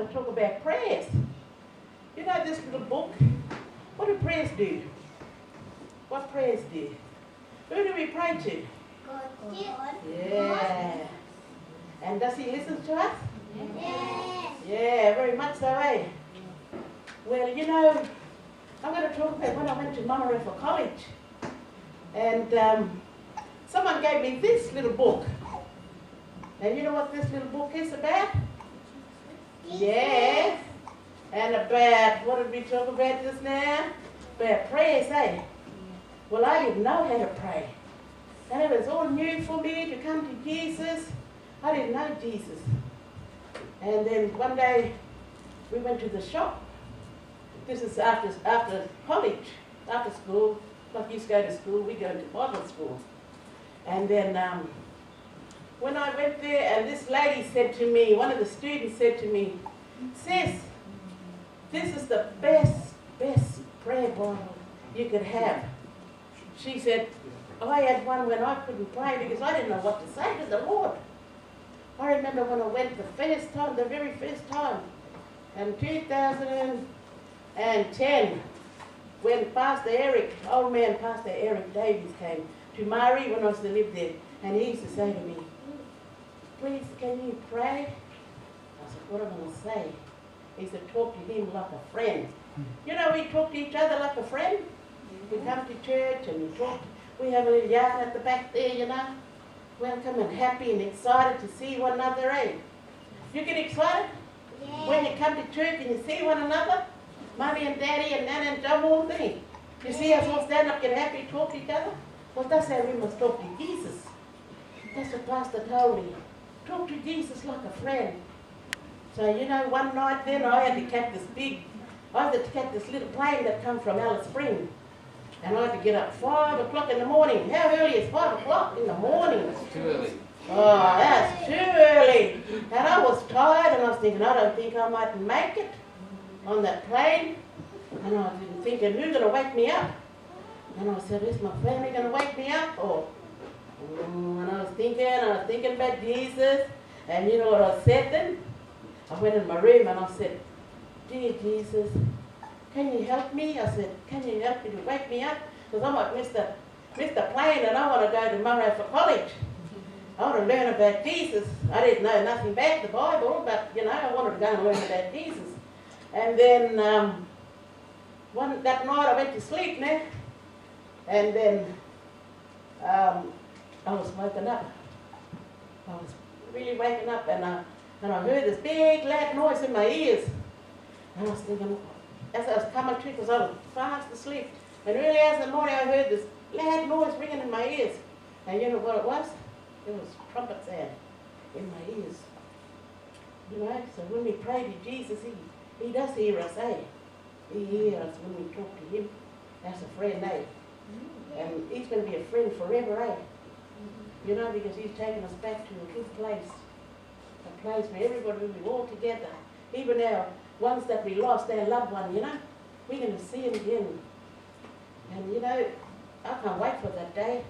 going to talk about prayers. You know this little book? What do prayers do? What prayers do? Who do we pray to? God. Yeah. And does he listen to us? Yes. Yeah, very much so, eh? Well, you know, I'm going to talk about when I went to Mama for college. And someone gave me this little book. And you know what this little book is about? Yeah. And about, what did we talk about just now? About prayers, eh? Well, I didn't know how to pray. And it was all new for me to come to Jesus. I didn't know Jesus. And then one day, we went to the shop. This is after college, after school. Like you go to school, we go to Bible school. And then when I went there, and this lady said to me, one of the students said to me, "Sis, this is the best prayer Bible you could have." She said, I had one when I couldn't pray because I didn't know what to say to the Lord. I remember when I went the very first time, in 2010, when Pastor Eric, old man Pastor Eric Davies came to Murray when I used to live there, and he used to say to me, "Please, can you pray?" I said, "What am I going to say?" He said, "Talk to him like a friend." You know, we talk to each other like a friend. We come to church and we talk. We have a little yarn at the back there, you know. Welcome and happy and excited to see one another, eh? You get excited when you come to church and you see one another? Mummy and Daddy and Nana and John all thing. You see us all stand up, get happy, talk to each other? Well, that's how we must talk to Jesus. That's what Pastor told me. Talk to Jesus like a friend. So, you know, one night then I had to catch this little plane that come from Alice Springs. And I had to get up 5 o'clock in the morning. How early is 5 o'clock in the morning? It's too early. Oh, that's too early. And I was tired and I was thinking, I don't think I might make it on that plane. And I was thinking, who's going to wake me up? And I said, is my family going to wake me up? And I was thinking about Jesus. And you know what I said then? I went in my room and I said, "Dear Jesus, can you help me?" I said, "Can you help me to wake me up? Because I might miss the plane and I want to go to Murray for college. I want to learn about Jesus." I didn't know nothing about the Bible, but, you know, I wanted to go and learn about Jesus. And then that night I went to sleep now. And then I was woken up. I was really waking up and I heard this big loud noise in my ears. And I was thinking, as I was coming to, because I was fast asleep, and early as in the morning I heard this loud noise ringing in my ears. And you know what it was? It was trumpet sound in my ears. You know, so when we pray to Jesus, he does hear us, eh? He hears us when we talk to him. That's a friend, eh? And he's going to be a friend forever, eh? You know, because he's taken us back to a good place. A place where everybody will be all together. Even our ones that we lost, our loved one, you know, we're going to see him again. And you know, I can't wait for that day.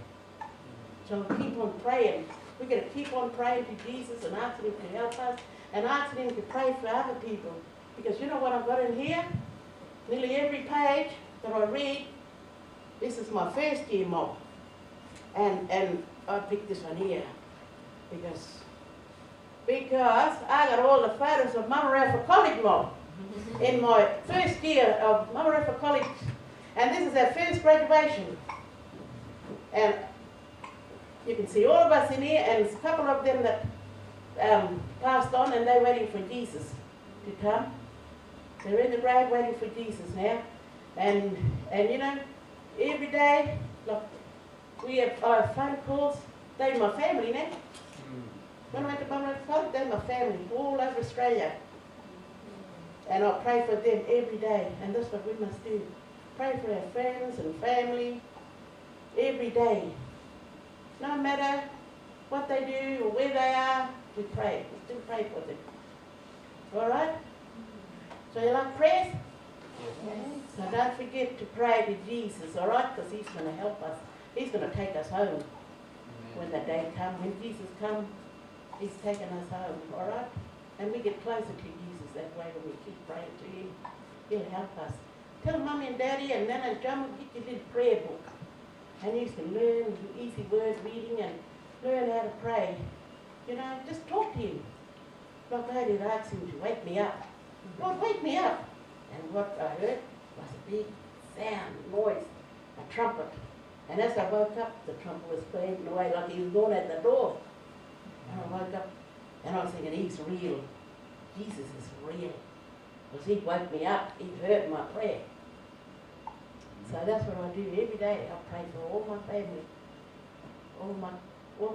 So keep on praying. We're going to keep on praying to Jesus and asking him to help us and asking him to pray for other people. Because you know what I've got in here? Nearly every page that I read, this is my first year mob. And I picked this one here because I got all the photos of Mama Rafa College mob in my first year of Mama Rafa College. And this is our first graduation. And you can see all of us in here, and there's a couple of them that passed on, and they're waiting for Jesus to come. They're in the grave waiting for Jesus now. And you know, every day, look, I have phone calls. They're my family now. When I went to Mama Rafa College, they're my family all over Australia. And I pray for them every day, and that's what we must do. Pray for our friends and family every day. No matter what they do or where they are, we pray. We still pray for them. All right? So you like prayers? Yes. So don't forget to pray to Jesus, all right? Because he's going to help us. He's going to take us home. Amen. When that day comes, when Jesus comes, he's taking us home, all right? And we get closer to Jesus. Jesus that way when we keep praying to him. He'll help us. Tell Mummy and Daddy and Nana and John will get your little prayer book. And you can learn easy word reading and learn how to pray. You know, just talk to him. Like I did ask him to wake me up. Lord, wake me up. And what I heard was a big sound, noise, a trumpet. And as I woke up, the trumpet was playing away like he was going at the door. And I woke up and I was thinking, he's real. Jesus is real. Because he woke me up, he heard my prayer. So that's what I do every day. I pray for all my family, all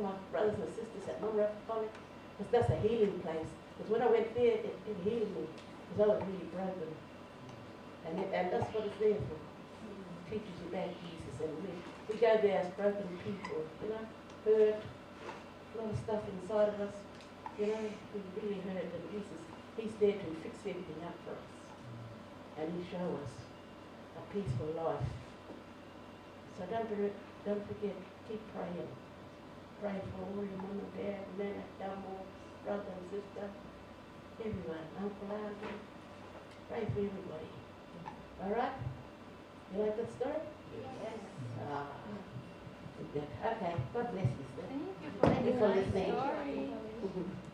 my brothers and sisters at non-Republic, because that's a healing place. Because when I went there, it healed me, because I was really broken. And that's what it's there for. It teaches you about Jesus. And we go there as broken people, you know, hurt, a lot of stuff inside of us, you know, we really hurt. And Jesus, he's there to fix everything up for us. And he shows us a peaceful life. So don't forget, keep praying. Pray for all your mum and dad, Nana, Elmo, brother and sister, everyone, uncle, auntie. Pray for everybody. All right? You like that story? Yes. Ah, good. Okay, God bless you, sir. Thank you Thank you for the nice listening. story.